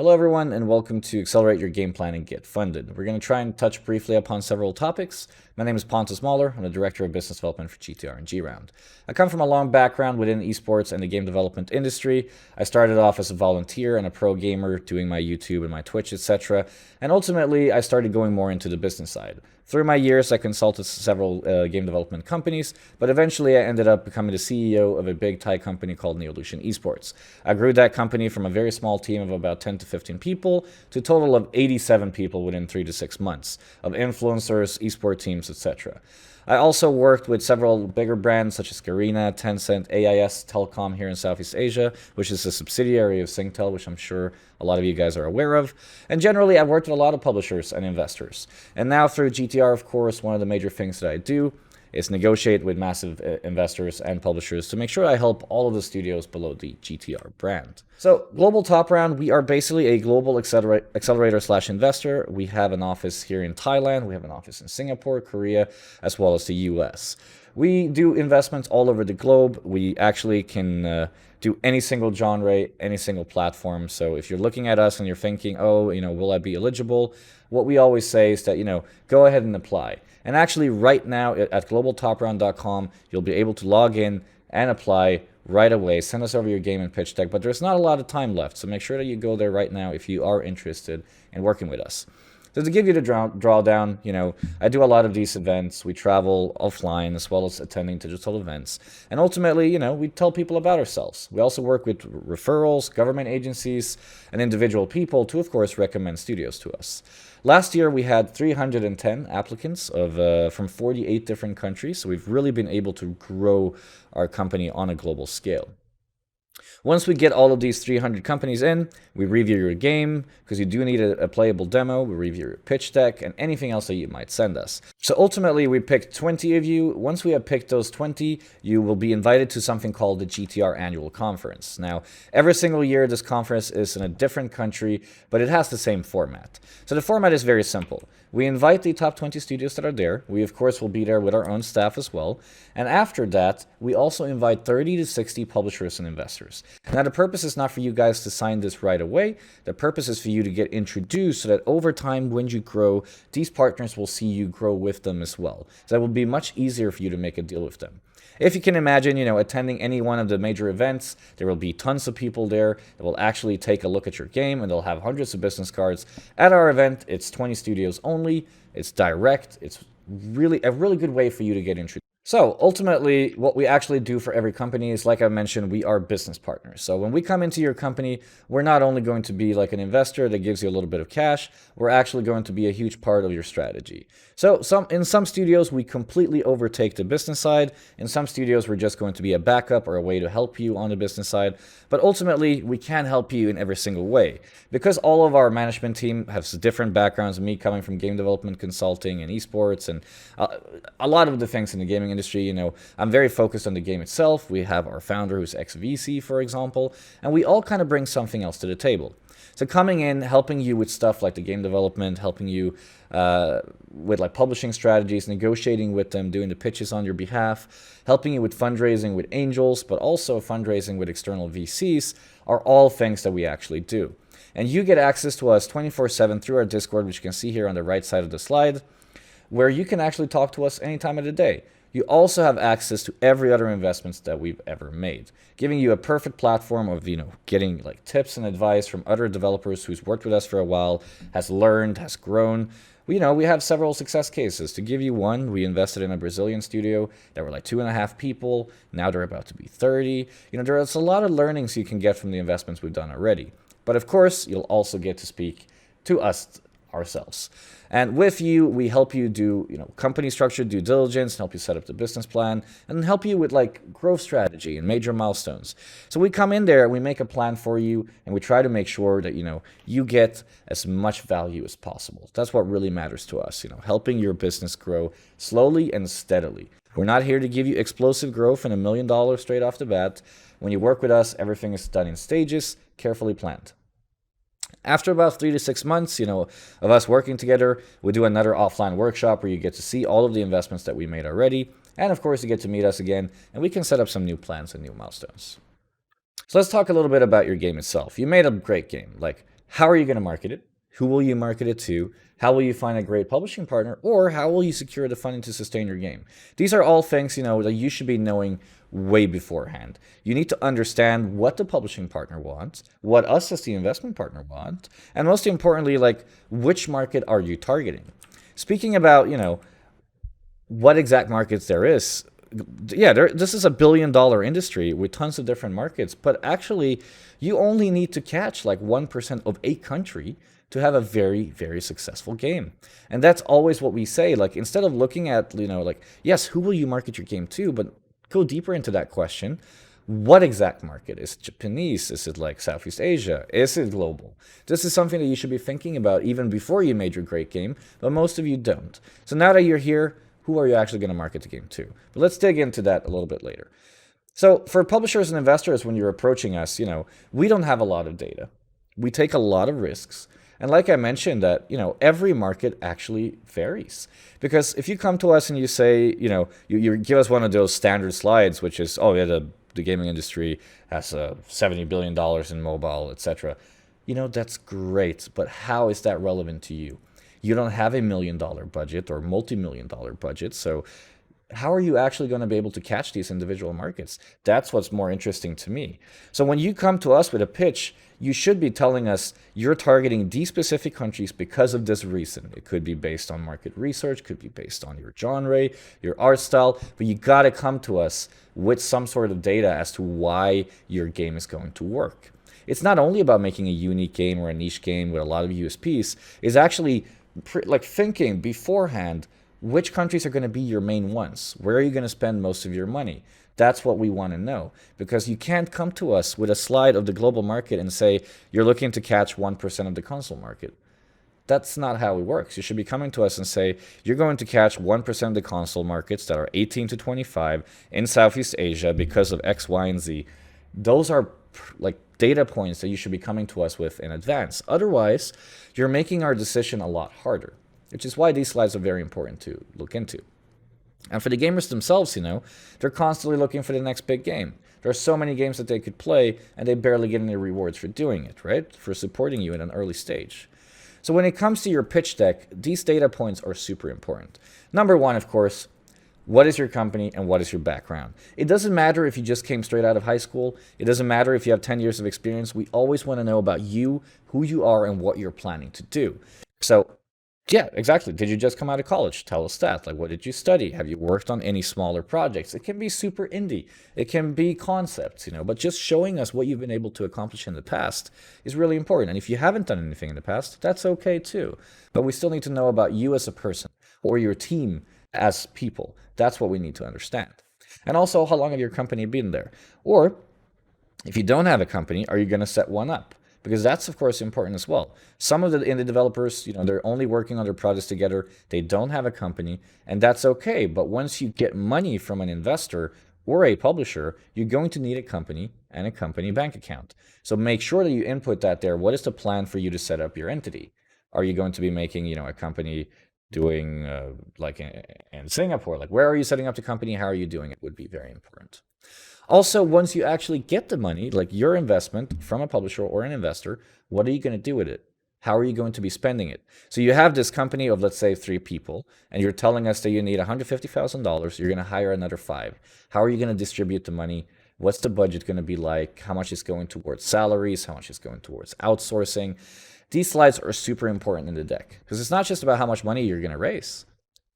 Hello everyone and welcome to Accelerate Your Game Plan and Get Funded. We're going to try and touch briefly upon several topics. My name is Pontus Mähler. I'm the Director of Business Development for GTR and G-Round. I come from a long background within esports and the game development industry. I started off as a volunteer and a pro gamer doing my YouTube and my Twitch, etc. And ultimately I started going more into the business side. Through my years, I consulted several game development companies, but eventually I ended up becoming the CEO of a big Thai company called Neolution Esports. I grew that company from a very small team of about 10 to 15 people to a total of 87 people within 3 to 6 months, of influencers, esports teams, etc. I also worked with several bigger brands such as Garena, Tencent, AIS, Telecom here in Southeast Asia, which is a subsidiary of Singtel, which I'm sure a lot of you guys are aware of. And generally, I've worked with a lot of publishers and investors. And now through GTR, of course, one of the major things that I do is negotiate with massive investors and publishers to make sure I help all of the studios below the GTR brand. So, Global Top Round, we are basically a global accelerator/investor. We have an office here in Thailand, we have an office in Singapore, Korea, as well as the US. We do investments all over the globe. We actually can do any single genre, any single platform. So if you're looking at us and you're thinking, oh, will I be eligible? What we always say is that, go ahead and apply. And actually right now at globaltopround.com, you'll be able to log in and apply right away. Send us over your game and pitch deck, but there's not a lot of time left. So make sure that you go there right now if you are interested in working with us. So to give you the drawdown, I do a lot of these events. We travel offline as well as attending digital events. And ultimately, we tell people about ourselves. We also work with referrals, government agencies, and individual people to, of course, recommend studios to us. Last year, we had 310 applicants from 48 different countries. So we've really been able to grow our company on a global scale. Once we get all of these 300 companies in, we review your game, because you do need a playable demo, we review your pitch deck, and anything else that you might send us. So ultimately, we picked 20 of you. Once we have picked those 20, you will be invited to something called the GTR Annual Conference. Now, every single year, this conference is in a different country, but it has the same format. So the format is very simple. We invite the top 20 studios that are there. We, of course, will be there with our own staff as well. And after that, we also invite 30 to 60 publishers and investors. Now, the purpose is not for you guys to sign this right away. The purpose is for you to get introduced so that over time, when you grow, these partners will see you grow with them as well. So that will be much easier for you to make a deal with them. If you can imagine, attending any one of the major events, there will be tons of people there that will actually take a look at your game, and they'll have hundreds of business cards. At our event, it's 20 studios only. It's direct. It's really a really good way for you to get introduced. So ultimately, what we actually do for every company is, like I mentioned, we are business partners. So when we come into your company, we're not only going to be like an investor that gives you a little bit of cash, we're actually going to be a huge part of your strategy. So in some studios, we completely overtake the business side. In some studios, we're just going to be a backup or a way to help you on the business side. But ultimately, we can help you in every single way. Because all of our management team has different backgrounds, me coming from game development, consulting, and esports, and a lot of the things in the gaming industry, I'm very focused on the game itself. We have our founder who's ex-VC, for example, and we all kind of bring something else to the table. So coming in, helping you with stuff like the game development, helping you with like publishing strategies, negotiating with them, doing the pitches on your behalf, helping you with fundraising with angels, but also fundraising with external VCs are all things that we actually do. And you get access to us 24/7 through our Discord, which you can see here on the right side of the slide, where you can actually talk to us any time of the day. You also have access to every other investments that we've ever made, giving you a perfect platform of, getting like tips and advice from other developers who's worked with us for a while, has learned, has grown. We have several success cases. To give you one, we invested in a Brazilian studio that were like 2.5 people. Now they're about to be 30. There's a lot of learnings you can get from the investments we've done already. But of course, you'll also get to speak to us ourselves. And with you, we help you do, company structure, due diligence, help you set up the business plan, and help you with like growth strategy and major milestones. So we come in there, we make a plan for you, and we try to make sure that, you get as much value as possible. That's what really matters to us, helping your business grow slowly and steadily. We're not here to give you explosive growth and $1 million straight off the bat. When you work with us, everything is done in stages, carefully planned. After about 3 to 6 months, of us working together, we do another offline workshop where you get to see all of the investments that we made already. And of course, you get to meet us again, and we can set up some new plans and new milestones. So let's talk a little bit about your game itself. You made a great game. Like, How are you going to market it? Who will you market it to? How will you find a great publishing partner? Or how will you secure the funding to sustain your game? These are all things, that you should be knowing way beforehand. You need to understand what the publishing partner wants, what us as the investment partner want, and most importantly, like, which market are you targeting? Speaking about, what exact markets there is, yeah, this is $1 billion industry with tons of different markets, but actually, you only need to catch like 1% of a country to have a very, very successful game. And that's always what we say. Like, instead of looking at, like, yes, who will you market your game to, but go deeper into that question. What exact market? Is it Japanese? Is it like Southeast Asia? Is it global? This is something that you should be thinking about even before you made your great game, but most of you don't. So now that you're here, who are you actually going to market the game to? But let's dig into that a little bit later. So for publishers and investors, when you're approaching us, we don't have a lot of data. We take a lot of risks. And like I mentioned, that, every market actually varies. Because if you come to us and you say, you give us one of those standard slides, which is, oh yeah, the gaming industry has $70 billion in mobile, etc. That's great, but how is that relevant to you? You don't have $1 million budget or multi-million dollar budget, so how are you actually going to be able to catch these individual markets? That's what's more interesting to me. So when you come to us with a pitch, you should be telling us you're targeting these specific countries because of this reason. It could be based on market research, could be based on your genre, your art style, but you got to come to us with some sort of data as to why your game is going to work. It's not only about making a unique game or a niche game with a lot of USPs, it's actually like thinking beforehand, which countries are going to be your main ones? Where are you going to spend most of your money? That's what we want to know, because you can't come to us with a slide of the global market and say you're looking to catch 1% of the console market. That's not how it works. You should be coming to us and say you're going to catch 1% of the console markets that are 18 to 25 in Southeast Asia because of X, Y, and Z. Those are like data points that you should be coming to us with in advance. Otherwise, you're making our decision a lot harder, which is why these slides are very important to look into. And for the gamers themselves, they're constantly looking for the next big game. There are so many games that they could play, and they barely get any rewards for doing it, right? For supporting you in an early stage. So when it comes to your pitch deck, these data points are super important. Number one, of course, what is your company and what is your background? It doesn't matter if you just came straight out of high school. It doesn't matter if you have 10 years of experience. We always want to know about you, who you are, and what you're planning to do. So yeah, exactly. Did you just come out of college? Tell us that. Like, what did you study? Have you worked on any smaller projects? It can be super indie. It can be concepts, but just showing us what you've been able to accomplish in the past is really important. And if you haven't done anything in the past, that's okay too. But we still need to know about you as a person or your team as people. That's what we need to understand. And also, how long have your company been there? Or if you don't have a company, are you going to set one up? Because that's, of course, important as well. Some of the indie developers, they're only working on their projects together. They don't have a company, and that's okay. But once you get money from an investor or a publisher, you're going to need a company and a company bank account. So make sure that you input that there. What is the plan for you to set up your entity? Are you going to be making, a company doing like in Singapore? Like, where are you setting up the company? How are you doing it? Would be very important. Also, once you actually get the money, like your investment from a publisher or an investor, what are you going to do with it? How are you going to be spending it? So you have this company of, let's say, 3 people, and you're telling us that you need $150,000. You're going to hire another 5. How are you going to distribute the money? What's the budget going to be like? How much is going towards salaries? How much is going towards outsourcing? These slides are super important in the deck, because it's not just about how much money you're going to raise.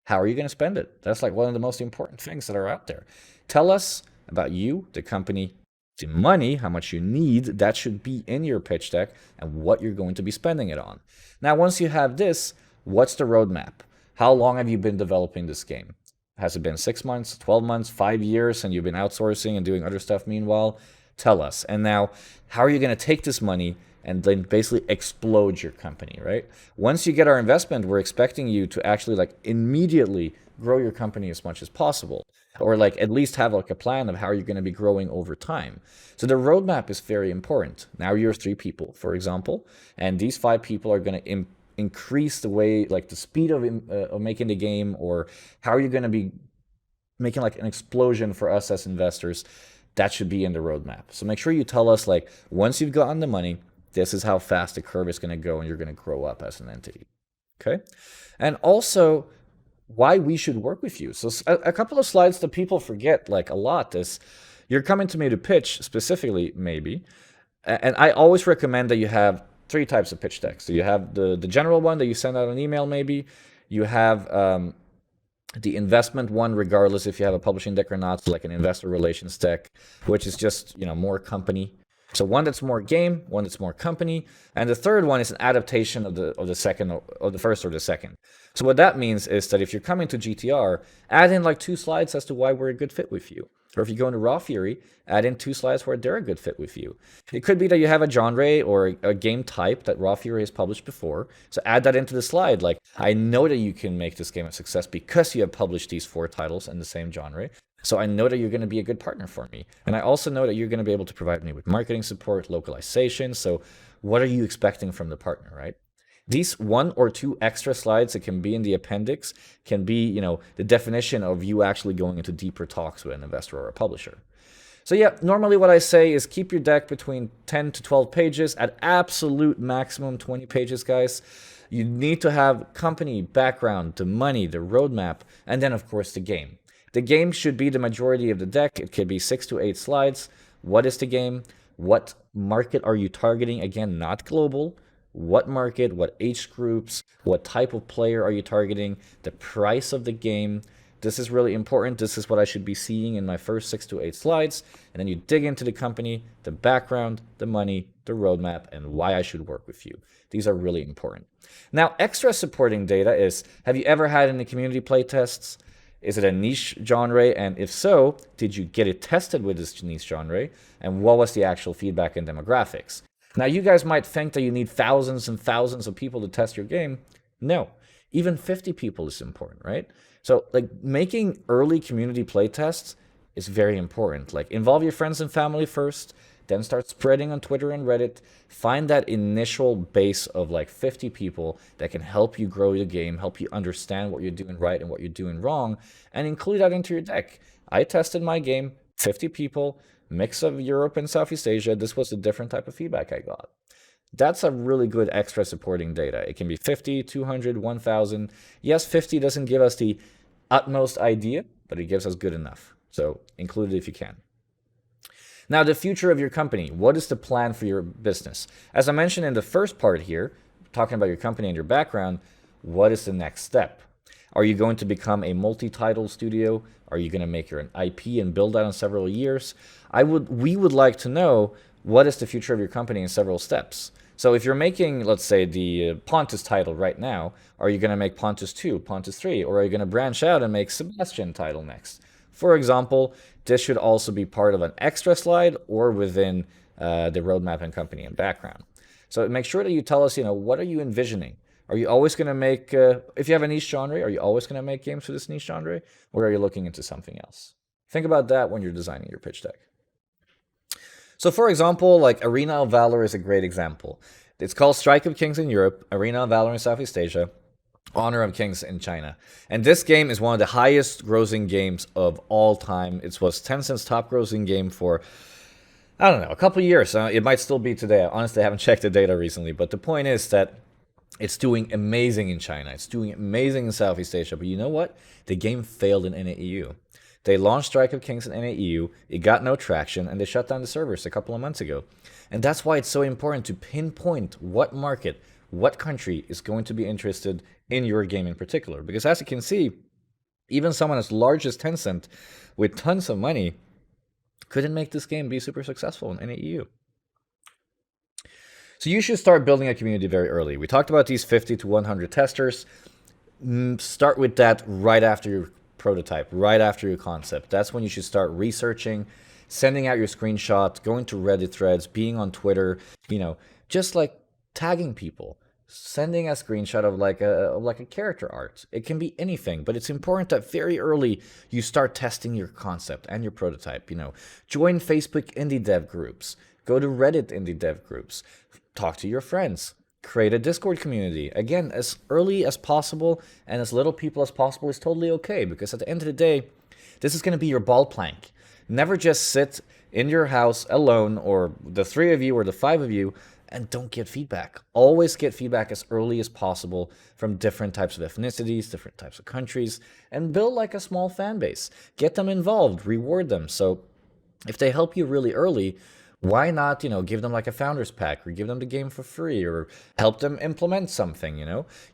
How are you going to spend it? That's like one of the most important things that are out there. Tell us about you, the company, the money, how much you need. That should be in your pitch deck, and what you're going to be spending it on. Now, once you have this, what's the roadmap? How long have you been developing this game? Has it been 6 months, 12 months, 5 years, and you've been outsourcing and doing other stuff meanwhile? Tell us. And now, how are you going to take this money and then basically explode your company, right? Once you get our investment, we're expecting you to actually like immediately grow your company as much as possible, or like at least have like a plan of how you're going to be growing over time. So the roadmap is very important. Now you're 3 people, for example, and these 5 people are going to increase the way, like the speed of making the game, or how are you going to be making like an explosion for us as investors. That should be in the roadmap. So make sure you tell us, like, once you've gotten the money, This is how fast the curve is going to go, and you're going to grow up as an entity. Okay? And also, why we should work with you. So a couple of slides that people forget like a lot is you're coming to me to pitch specifically, maybe. And I always recommend that you have 3 types of pitch decks. So you have the general one that you send out an email, maybe. You have the investment one, regardless if you have a publishing deck or not, so like an investor relations deck, which is just, more company. So one that's more game, one that's more company, and the third one is an adaptation of the second, or the first or the second. So what that means is that if you're coming to GTR, add in like 2 slides as to why we're a good fit with you. Or if you go into Raw Fury, add in 2 slides where they're a good fit with you. It could be that you have a genre or a game type that Raw Fury has published before, so add that into the slide. Like, I know that you can make this game a success because you have published these 4 titles in the same genre. So I know that you're going to be a good partner for me. And I also know that you're going to be able to provide me with marketing support, localization. So what are you expecting from the partner, right? These 1 or 2 extra slides that can be in the appendix can be, the definition of you actually going into deeper talks with an investor or a publisher. So yeah, normally what I say is keep your deck between 10 to 12 pages, at absolute maximum 20 pages, guys. You need to have company, background, the money, the roadmap, and then of course the game. The game should be the majority of the deck. It could be 6 to 8 slides. What is the game? What market are you targeting? Again, not global. What market, what age groups, what type of player are you targeting, the price of the game. This is really important. This is what I should be seeing in my first 6 to 8 slides. And then you dig into the company, the background, the money, the roadmap, and why I should work with you. These are really important. Now, extra supporting data is, have you ever had any community playtests? Is it a niche genre? And if so, did you get it tested with this niche genre? And what was the actual feedback and demographics? Now, you guys might think that you need thousands and thousands of people to test your game. No, even 50 people is important, right? So, making early community playtests is very important. Involve your friends and family first, then start spreading on Twitter and Reddit. Find that initial base of 50 people that can help you grow your game, help you understand what you're doing right and what you're doing wrong, and include that into your deck. I tested my game, 50 people, mix of Europe and Southeast Asia. This was a different type of feedback I got. That's a really good extra supporting data. It can be 50, 200, 1,000. Yes, 50 doesn't give us the utmost idea, but it gives us good enough. So include it if you can. Now, the future of your company. What is the plan for your business? As I mentioned in the first part here, talking about your company and your background, what is the next step? Are you going to become a multi-title studio? Are you going to make your own IP and build that in several years? We would like to know what is the future of your company in several steps. So if you're making, let's say, the Pontus title right now, are you going to make Pontus 2, Pontus 3, or are you going to branch out and make Sebastian title next? For example, this should also be part of an extra slide or within the roadmap and company and background. So make sure that you tell us, what are you envisioning? Are you always going to make, if you have a niche genre, are you always going to make games for this niche genre? Or are you looking into something else? Think about that when you're designing your pitch deck. So for example, Arena of Valor is a great example. It's called Strike of Kings in Europe, Arena of Valor in Southeast Asia, Honor of Kings in China. And this game is one of the highest grossing games of all time. It was Tencent's top grossing game for, I don't know, a couple of years. It might still be today. I honestly haven't checked the data recently. But the point is that it's doing amazing in China. It's doing amazing in Southeast Asia. But you know what? The game failed in NAEU. They launched Strike of Kings in NAEU. It got no traction, and they shut down the servers a couple of months ago. And that's why it's so important to pinpoint what market, what country is going to be interested in your game in particular. Because as you can see, even someone as large as Tencent with tons of money couldn't make this game be super successful in NAEU. So you should start building a community very early. We talked about these 50 to 100 testers. Start with that right after your prototype, right after your concept. That's when you should start researching, sending out your screenshots, going to Reddit threads, being on Twitter, just tagging people, sending a screenshot of a character art. It can be anything, but it's important that very early you start testing your concept and your prototype. Join Facebook indie dev groups, go to Reddit indie dev groups, talk to your friends, create a Discord community. Again, as early as possible and as little people as possible is totally okay, because at the end of the day, this is going to be your ball plank. Never just sit in your house alone, or the 3 of you or the 5 of you, and don't get feedback. Always get feedback as early as possible from different types of ethnicities, different types of countries, and build like a small fan base. Get them involved, reward them. So if they help you really early, why not, give them like a founder's pack or give them the game for free or help them implement something.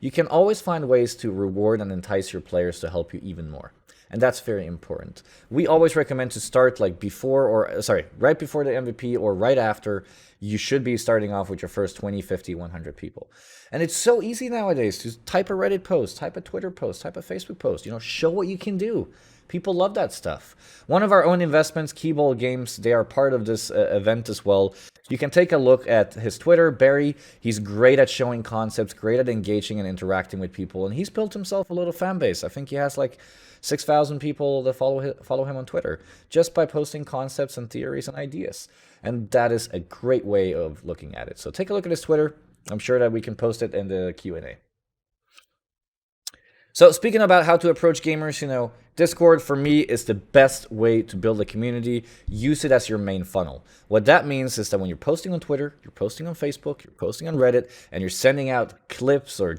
You can always find ways to reward and entice your players to help you even more. And that's very important. We always recommend to start like right before the MVP or right after. You should be starting off with your first 20, 50, 100 people. And it's so easy nowadays to type a Reddit post, type a Twitter post, type a Facebook post, show what you can do. People love that stuff. One of our own investments, Keyball Games, they are part of this event as well. You can take a look at his Twitter, Barry. He's great at showing concepts, great at engaging and interacting with people, and he's built himself a little fan base. I think he has like 6,000 people that follow him on Twitter just by posting concepts and theories and ideas. And that is a great way of looking at it. So take a look at his Twitter. I'm sure that we can post it in the Q&A. So speaking about how to approach gamers, Discord for me is the best way to build a community. Use it as your main funnel. What that means is that when you're posting on Twitter, you're posting on Facebook, you're posting on Reddit, and you're sending out clips or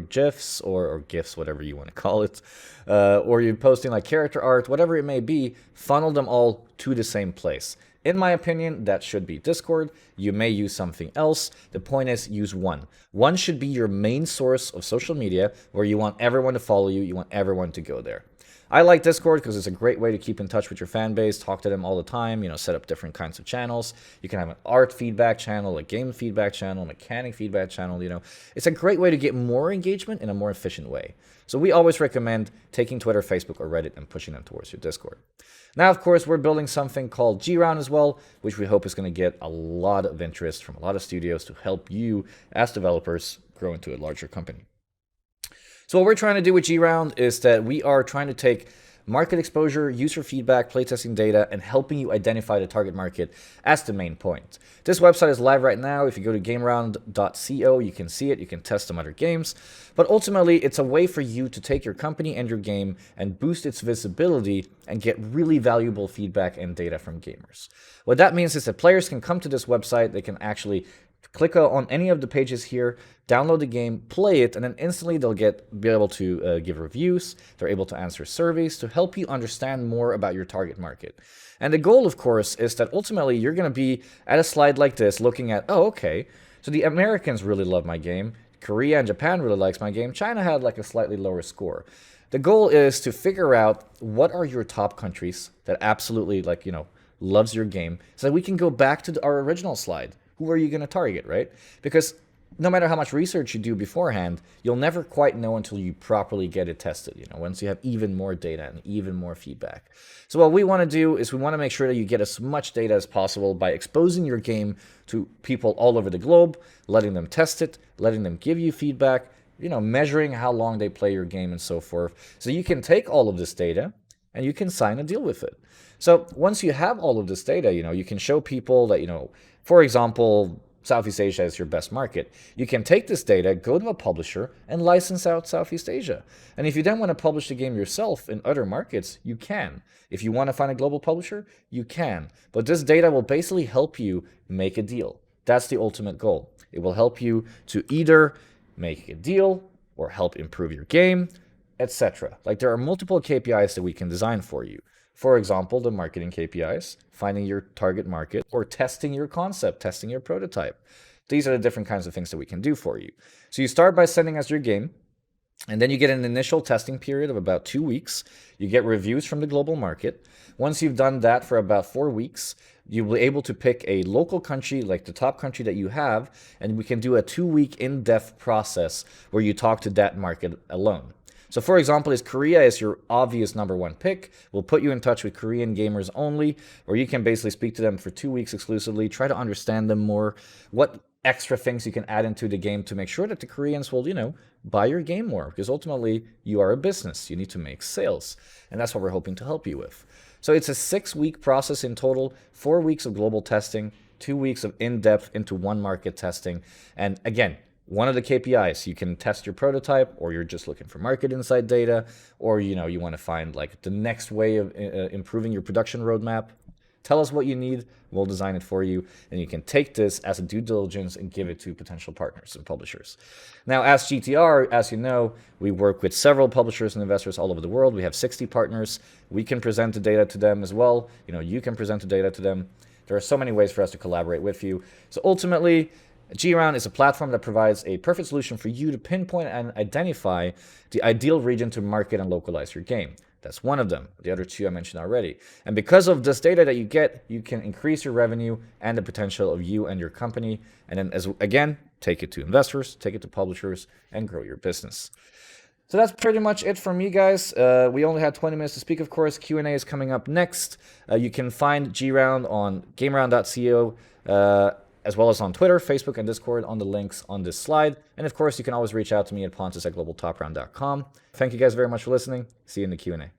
GIFs or GIFs, whatever you want to call it, or you're posting like character art, whatever it may be, funnel them all to the same place. In my opinion, that should be Discord. You may use something else. The point is, use one. One should be your main source of social media where you want everyone to follow you. You want everyone to go there. I like Discord because it's a great way to keep in touch with your fan base, talk to them all the time, set up different kinds of channels. You can have an art feedback channel, a game feedback channel, mechanic feedback channel, It's a great way to get more engagement in a more efficient way. So we always recommend taking Twitter, Facebook, or Reddit and pushing them towards your Discord. Now, of course, we're building something called G-Round as well, which we hope is going to get a lot of interest from a lot of studios to help you as developers grow into a larger company. So what we're trying to do with G-Round is that we are trying to take market exposure, user feedback, playtesting data, and helping you identify the target market as the main point. This website is live right now. If you go to gameround.co, you can see it. You can test some other games. But ultimately, it's a way for you to take your company and your game and boost its visibility and get really valuable feedback and data from gamers. What that means is that players can come to this website. They can actually click on any of the pages here, download the game, play it, and then instantly they'll be able to give reviews. They're able to answer surveys to help you understand more about your target market. And the goal, of course, is that ultimately you're going to be at a slide like this looking at, oh, okay, so the Americans really love my game. Korea and Japan really likes my game. China had like a slightly lower score. The goal is to figure out what are your top countries that absolutely loves your game so that we can go back to our original slide. Who are you going to target, right? Because no matter how much research you do beforehand, you'll never quite know until you properly get it tested, once you have even more data and even more feedback. So what we want to do is we want to make sure that you get as much data as possible by exposing your game to people all over the globe, letting them test it, letting them give you feedback, measuring how long they play your game and so forth. So you can take all of this data and you can sign a deal with it. So once you have all of this data, you can show people that, for example, Southeast Asia is your best market. You can take this data, go to a publisher, and license out Southeast Asia. And if you then want to publish the game yourself in other markets, you can. If you want to find a global publisher, you can. But this data will basically help you make a deal. That's the ultimate goal. It will help you to either make a deal or help improve your game, etc. Like there are multiple KPIs that we can design for you. For example, the marketing KPIs, finding your target market, or testing your concept, testing your prototype. These are the different kinds of things that we can do for you. So you start by sending us your game, and then you get an initial testing period of about 2 weeks. You get reviews from the global market. Once you've done that for about 4 weeks, you'll be able to pick a local country, like the top country that you have, and we can do a 2-week in-depth process where you talk to that market alone. So for example, Korea is your obvious #1 pick. We'll put you in touch with Korean gamers only, where you can basically speak to them for 2 weeks exclusively, try to understand them more, what extra things you can add into the game to make sure that the Koreans will, buy your game more, because ultimately you are a business. You need to make sales, and that's what we're hoping to help you with. So it's a 6-week process in total, 4 weeks of global testing, 2 weeks of in-depth into one market testing, and again, one of the KPIs, you can test your prototype, or you're just looking for market insight data, or you want to find like the next way of improving your production roadmap. Tell us what you need, we'll design it for you, and you can take this as a due diligence and give it to potential partners and publishers. Now, as GTR, as you know, we work with several publishers and investors all over the world. We have 60 partners. We can present the data to them as well. You can present the data to them. There are so many ways for us to collaborate with you. So ultimately, G-Round is a platform that provides a perfect solution for you to pinpoint and identify the ideal region to market and localize your game. That's one of them. The other two I mentioned already. And because of this data that you get, you can increase your revenue and the potential of you and your company. And then, again, take it to investors, take it to publishers, and grow your business. So that's pretty much it from me, guys. We only had 20 minutes to speak, of course. Q&A is coming up next. You can find G-Round on gameround.co, as well as on Twitter, Facebook, and Discord on the links on this slide. And of course, you can always reach out to me at pontus@globaltopround.com. Thank you guys very much for listening. See you in the Q&A.